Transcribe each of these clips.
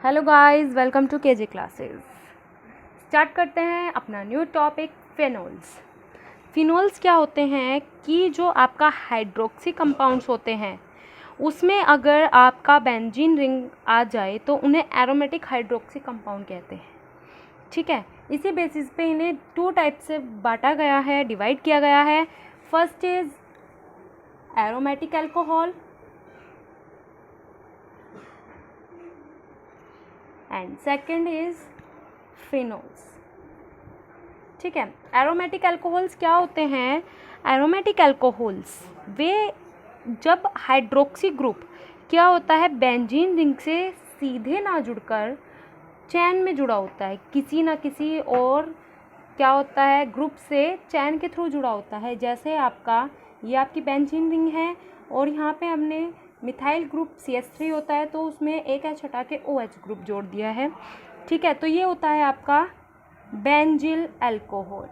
Hello guys, welcome to KJ classes. Start करते हैं अपना न्यू टॉपिक फिनोल्स। फिनोल्स क्या होते हैं कि जो आपका हाइड्रोक्सी कंपाउंड्स होते हैं उसमें अगर आपका बेंजीन रिंग आ जाए तो उन्हें एरोमेटिक हाइड्रोक्सी कंपाउंड कहते हैं। ठीक है, इसी बेसिस पे इन्हें टू टाइप से बांटा गया है, डिवाइड किया गया है। First is aromatic alcohol and second is phenols. ठीक है, एरोमेटिक अल्कोहल्स क्या होते हैं? एरोमेटिक अल्कोहल्स वे जब हाइड्रोक्सी ग्रुप क्या होता है बेंजीन रिंग से सीधे ना जुड़कर चैन में जुड़ा होता है, किसी ना किसी और क्या होता है ग्रुप से चैन के थ्रू जुड़ा होता है। जैसे आपका ये आपकी बेंजीन रिंग है और यहाँ पे हमने मिथाइल ग्रुप CH3 होता है तो उसमें एक एच हटा के OH ग्रुप जोड़ दिया है। ठीक है, तो ये होता है आपका बेंजिल अल्कोहल।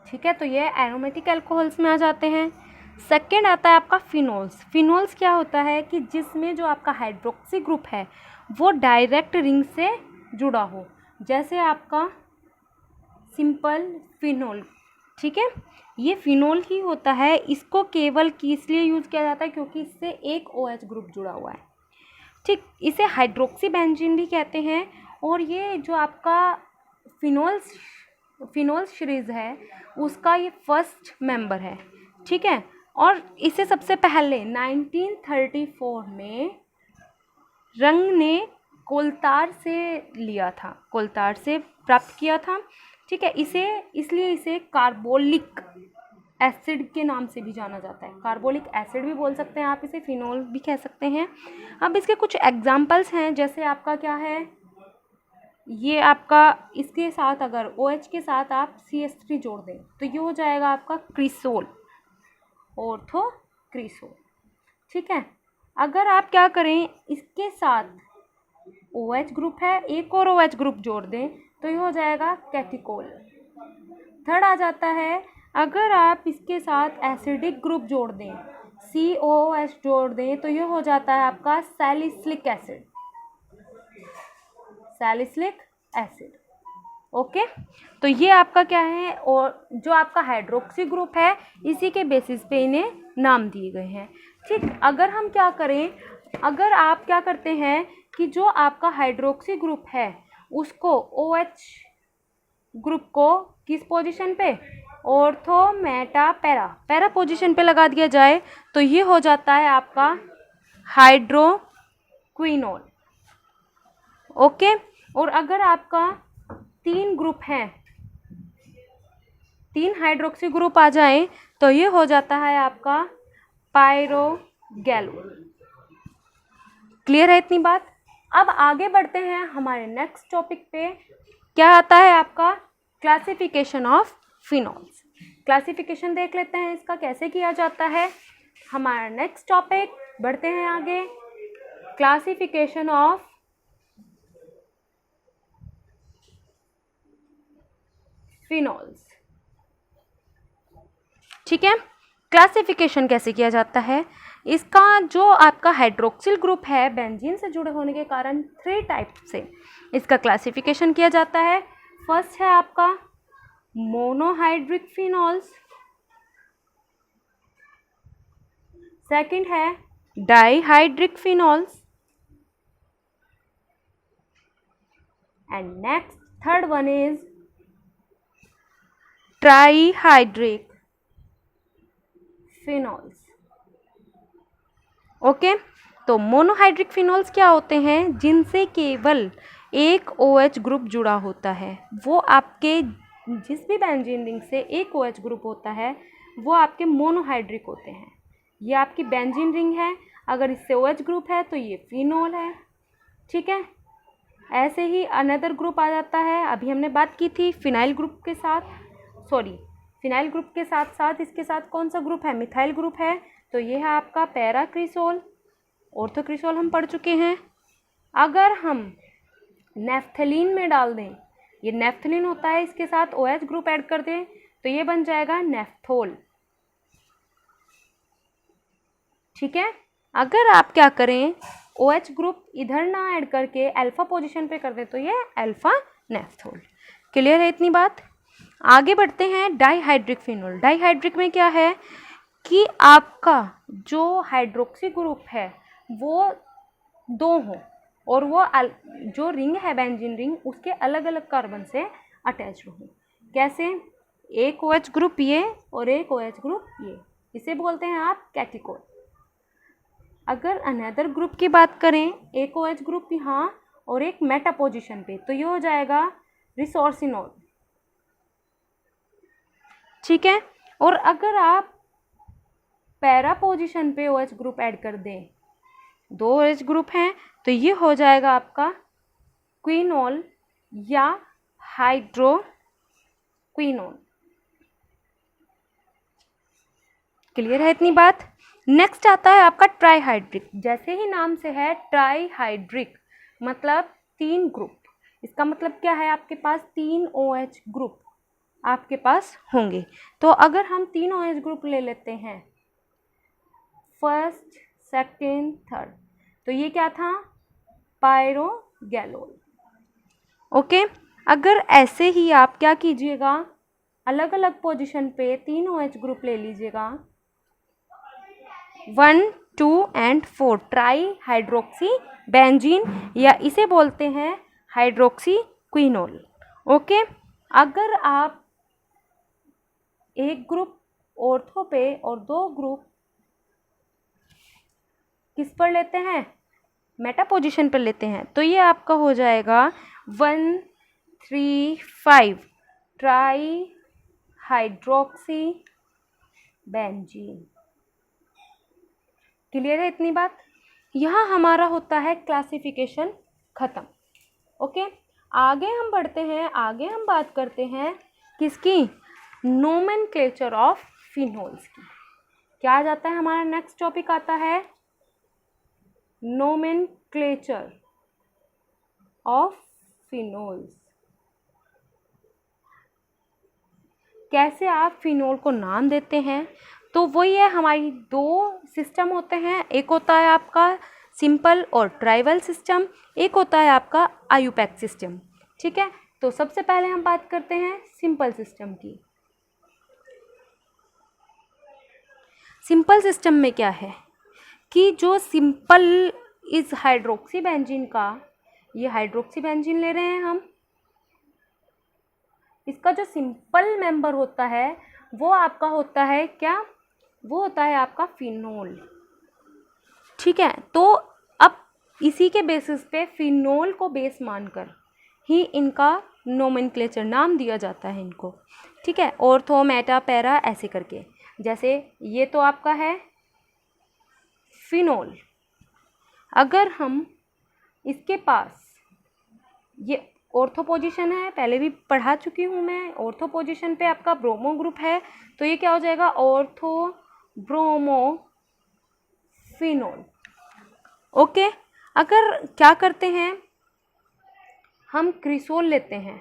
ठीक है, तो ये एरोमेटिक अल्कोहल्स में आ जाते हैं। सेकेंड आता है आपका फिनोल्स। फिनोल्स क्या होता है कि जिसमें जो आपका हाइड्रोक्सी ग्रुप है वो डायरेक्ट रिंग से जुड़ा हो, जैसे आपका सिंपल फिनोल। ठीक है, ये फिनोल ही होता है। इसको केवल इसलिए यूज़ किया जाता है क्योंकि इससे एक OH ग्रुप जुड़ा हुआ है। ठीक, इसे हाइड्रोक्सी बेंजीन भी कहते हैं। और ये जो आपका फिनोल्स सीरीज़ है उसका ये फर्स्ट मेंबर है। ठीक है, और इसे सबसे पहले 1934 में रंग ने कोलतार से लिया था, कोलतार से प्राप्त किया था। ठीक है, इसलिए इसे कार्बोलिक एसिड के नाम से भी जाना जाता है। कार्बोलिक एसिड भी बोल सकते हैं आप, इसे फिनोल भी कह सकते हैं। अब इसके कुछ एग्जाम्पल्स हैं, जैसे आपका क्या है, ये आपका इसके साथ अगर OH के साथ आप CH3 जोड़ दें तो ये हो जाएगा आपका क्रिसोल, ऑर्थो क्रिसोल। ठीक है, अगर आप क्या करें इसके साथ OH ग्रुप है, एक और OH ग्रुप जोड़ दें तो ये हो जाएगा कैटिकोल। थर्ड आ जाता है, अगर आप इसके साथ एसिडिक ग्रुप जोड़ दें, COOH जोड़ दें तो ये हो जाता है आपका salicylic acid, salicylic acid. Okay, तो ये आपका क्या है, और जो आपका हाइड्रोक्सी ग्रुप है इसी के बेसिस पे इन्हें नाम दिए गए हैं। ठीक, अगर हम क्या करें, अगर आप क्या करते हैं कि जो आपका हाइड्रोक्सी ग्रुप है उसको OH ग्रुप को किस पोजीशन पे, ऑर्थो मेटा पैरा पोजीशन पे लगा दिया जाए तो ये हो जाता है आपका हाइड्रोक्विनोल। ओके, और अगर आपका 3 ग्रुप हैं, 3 हाइड्रोक्सी ग्रुप आ जाए तो ये हो जाता है आपका पायरोगैलो। क्लियर है इतनी बात? अब आगे बढ़ते हैं हमारे नेक्स्ट टॉपिक पे। क्या आता है आपका क्लासिफिकेशन ऑफ फिनोल्स। क्लासिफिकेशन देख लेते हैं इसका कैसे किया जाता है। हमारा नेक्स्ट टॉपिक, बढ़ते हैं आगे, क्लासिफिकेशन ऑफ फिनोल्स। ठीक है, क्लासिफिकेशन कैसे किया जाता है इसका, जो आपका हाइड्रोक्सिल ग्रुप है बेंजीन से जुड़े होने के कारण 3 टाइप से इसका क्लासिफिकेशन किया जाता है। फर्स्ट है आपका मोनोहाइड्रिक फिनोल्स, सेकंड है dihydric phenols and next third one is trihydric phenols. Okay, तो मोनोहाइड्रिक फिनोल्स क्या होते हैं, जिनसे केवल एक OH ग्रुप जुड़ा होता है। वो आपके जिस भी बेंजीन रिंग से एक OH ग्रुप होता है वो आपके मोनोहाइड्रिक होते हैं। ये आपकी बेंजीन रिंग है, अगर इससे OH ग्रुप है तो ये फिनोल है। ठीक है, ऐसे ही अनदर ग्रुप आ जाता है, अभी हमने बात की थी फिनाइल ग्रुप के साथ, फिनाइल ग्रुप के साथ साथ इसके साथ कौन सा ग्रुप है, मिथाइल ग्रुप है, तो ये है आपका पैराक्रिसोल, ऑर्थोक्रिसोल हम पढ़ चुके हैं। अगर हम नेफ्थलीन में डाल दें, ये नेफ्थलीन होता है, इसके साथ OH ग्रुप ऐड कर दें तो ये बन जाएगा नेफ्थोल। ठीक है, अगर आप क्या करें OH ग्रुप इधर ना ऐड करके अल्फा पोजीशन पे कर दे तो ये अल्फा नेफ्थोल। क्लियर है इतनी बात? आगे बढ़ते हैं डाईहाइड्रिक फिनोल। डाईहाइड्रिक में क्या है कि आपका जो हाइड्रोक्सी ग्रुप है वो 2 हो और वो जो रिंग है बेंजीन रिंग उसके अलग अलग कार्बन से अटैच हो। कैसे? एक OH ग्रुप ये और एक OH ग्रुप ये, इसे बोलते हैं आप कैटिकोल। अगर अनदर ग्रुप की बात करें, एक OH ग्रुप यहाँ और एक मेटा पोजीशन पे, तो ये हो जाएगा रिसोर्सिनोल। ठीक है। और अगर आप पैरा पोजीशन पे OH ग्रुप ऐड कर दें, 2 OH ग्रुप हैं, तो ये हो जाएगा आपका क्विनोल या हाइड्रोक्विनोल। क्लियर है इतनी बात? नेक्स्ट आता है आपका ट्राईहाइड्रिक। जैसे ही नाम से है ट्राईहाइड्रिक मतलब 3 ग्रुप। इसका मतलब क्या है? आपके पास 3 OH ग्रुप आपके पास होंगे। तो अगर हम 3 OH ग्रुप ले लेते हैं, फर्स्ट, सेकेंड, थर्ड, तो ये क्या था? पायरोगैलोल। ओके। अगर ऐसे ही आप क्या कीजिएगा, अलग अलग पोजीशन पे 3 OH ग्रुप ले लीजिएगा, 1, 2 एंड 4, ट्राई हाइड्रोक्सी बेंजीन या इसे बोलते हैं हाइड्रोक्सी क्विनोल। ओके। अगर आप एक ग्रुप ऑर्थो पे और 2 ग्रुप किस पर लेते हैं? मेटा पोजीशन पर लेते हैं, तो ये आपका हो जाएगा 1, 3, 5 ट्राई हाइड्रोक्सी बेंजीन। क्लियर है इतनी बात? यहाँ हमारा होता है क्लासिफिकेशन खत्म। ओके। आगे हम बढ़ते हैं, आगे हम बात करते हैं किसकी? नोमेनक्लेचर ऑफ फिनोल्स की। क्या आ जाता है? हमारा नेक्स्ट टॉपिक आता है नोमेनक्लेचर ऑफ फिनोल्स। कैसे आप फिनोल को नाम देते हैं? तो वही है, हमारी 2 सिस्टम होते हैं। एक होता है आपका सिंपल और ट्राइवल सिस्टम, एक होता है आपका आयुपैक सिस्टम। ठीक है। तो सबसे पहले हम बात करते हैं सिंपल सिस्टम की। सिंपल सिस्टम में क्या है कि जो सिंपल इस हाइड्रोक्सी बेंजीन का, ये हाइड्रोक्सी बेंजीन ले रहे हैं हम, इसका जो सिंपल मेंबर होता है वो आपका होता है क्या? वो होता है आपका फिनोल। ठीक है। तो अब इसी के बेसिस पे फिनोल को बेस मानकर ही इनका नोमेनक्लेचर नाम दिया जाता है इनको। ठीक है। ऑर्थो, मेटा, पैरा ऐसे करके। जैसे ये तो आपका है फिनोल। अगर हम इसके पास, ये ऑर्थो पोजीशन है, पहले भी पढ़ा चुकी हूँ मैं, ऑर्थो पोजीशन पे आपका ब्रोमो ग्रुप है, तो ये क्या हो जाएगा? Ortho bromo phenol. ओके। अगर क्या करते हैं हम, क्रिसोल लेते हैं,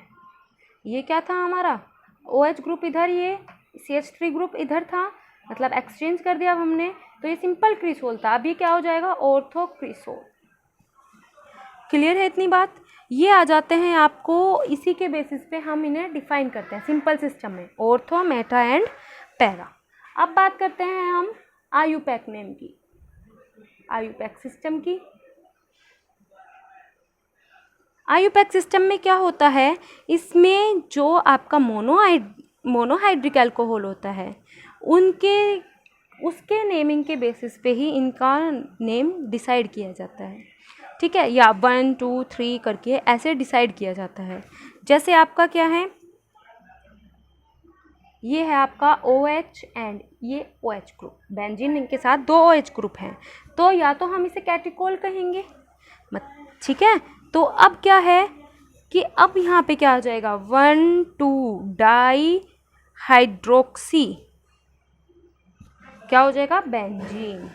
ये क्या था हमारा? OH ग्रुप इधर, ये CH3 ग्रुप इधर था, मतलब एक्सचेंज कर दिया अब हमने, तो ये सिंपल क्रिसोल था। अभी क्या हो जाएगा? Ortho cresol. क्लियर है इतनी बात? ये आ जाते हैं आपको, इसी के बेसिस पे हम इन्हें डिफाइन करते हैं सिंपल सिस्टम में, ऑर्थो, मेटा एंड पैरा। अब बात करते हैं हम आयुपैक नेम की, आयुपैक सिस्टम की। आयुपैक सिस्टम में क्या होता है? इसमें जो आपका मोनोहाइड्रिक अल्कोहल होता है, उसके नेमिंग के बेसिस पे ही इनका नेम डिसाइड किया जाता है। ठीक है। या 1, 2, 3 करके ऐसे डिसाइड किया जाता है। जैसे आपका क्या है, ये है आपका OH एंड ये OH ग्रुप, बेंजीन के साथ 2 OH ग्रुप हैं, तो या तो हम इसे कैटिकोल कहेंगे। ठीक है। तो अब क्या है कि अब यहाँ पे क्या आ जाएगा? 1, 2 डाई हाइड्रोक्सी, क्या हो जाएगा? बेंजीन।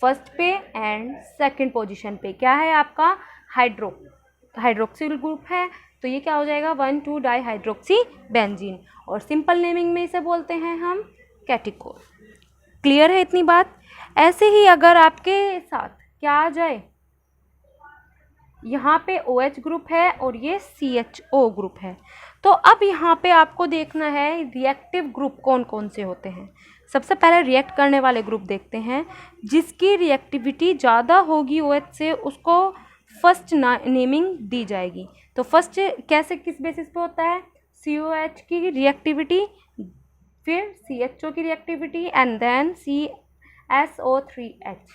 फर्स्ट पे एंड सेकंड पोजीशन पे क्या है आपका? हाइड्रोक्सिल ग्रुप है, तो ये क्या हो जाएगा? 1, 2 डाई हाइड्रोक्सी बेंजीन। और सिंपल नेमिंग में इसे बोलते हैं हम कैटिकोल। क्लियर है इतनी बात? ऐसे ही अगर आपके साथ क्या आ जाए, यहाँ पे OH ग्रुप है और ये CHO ग्रुप है। तो अब यहाँ पे आपको देखना है रिएक्टिव ग्रुप कौन कौन से होते हैं। सबसे पहले रिएक्ट करने वाले ग्रुप देखते हैं। जिसकी रिएक्टिविटी ज़्यादा होगी OH से उसको फर्स्ट नेमिंग दी जाएगी। तो फर्स्ट कैसे, किस बेसिस पे होता है, COH की रिएक्टिविटी, फिर CHO की reactivity and then CSO3H,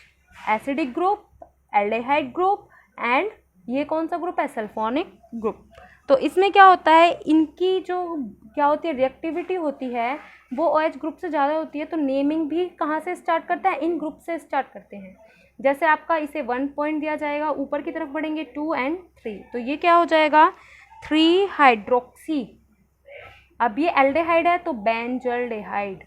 acidic group, aldehyde group and ये कौन सा ग्रुप है, सल्फोनिक ग्रुप। तो इसमें क्या होता है, इनकी जो क्या होती है रिएक्टिविटी होती है वो OH ग्रुप से ज़्यादा होती है। तो नेमिंग भी कहाँ से स्टार्ट करता है, इन ग्रुप से स्टार्ट करते हैं। जैसे आपका इसे 1 पॉइंट दिया जाएगा, ऊपर की तरफ बढ़ेंगे 2 एंड 3, तो ये क्या हो जाएगा 3 हाइड्रोक्सी। अब ये एल्डिहाइड है तो बेंजल्डिहाइड,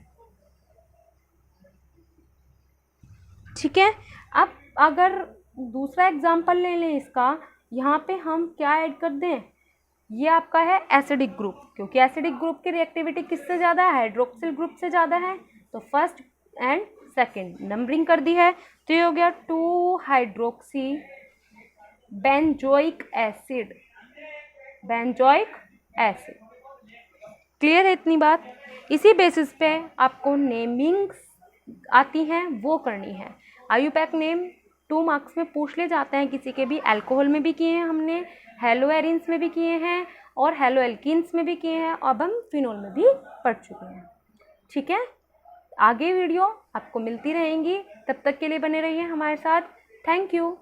ठीक है। अब अगर दूसरा एग्जाम्पल ले लें इसका, यहाँ पे हम क्या ऐड कर दें, ये आपका है एसिडिक ग्रुप, क्योंकि एसिडिक ग्रुप की रिएक्टिविटी किससे ज़्यादा है, हाइड्रोक्सिल ग्रुप से ज़्यादा है। तो फर्स्ट एंड सेकंड नंबरिंग कर दी है। तो ये हो गया 2 hydroxy benzoic acid, benzoic acid. Clear है इतनी बात। इसी बेसिस पे आपको नेमिंग्स आती हैं वो करनी है। आयुपैक नेम 2 मार्क्स में पूछ ले जाते हैं किसी के भी। अल्कोहल में भी किए हैं हमने, हेलो एरिन्स में भी किए हैं और हेलो एल्कीन्स में भी किए हैं, अब हम फिनोल में भी पढ़ चुके हैं, ठीक है। आगे वीडियो आपको मिलती रहेंगी, तब तक के लिए बने रहिए हमारे साथ। Thank you.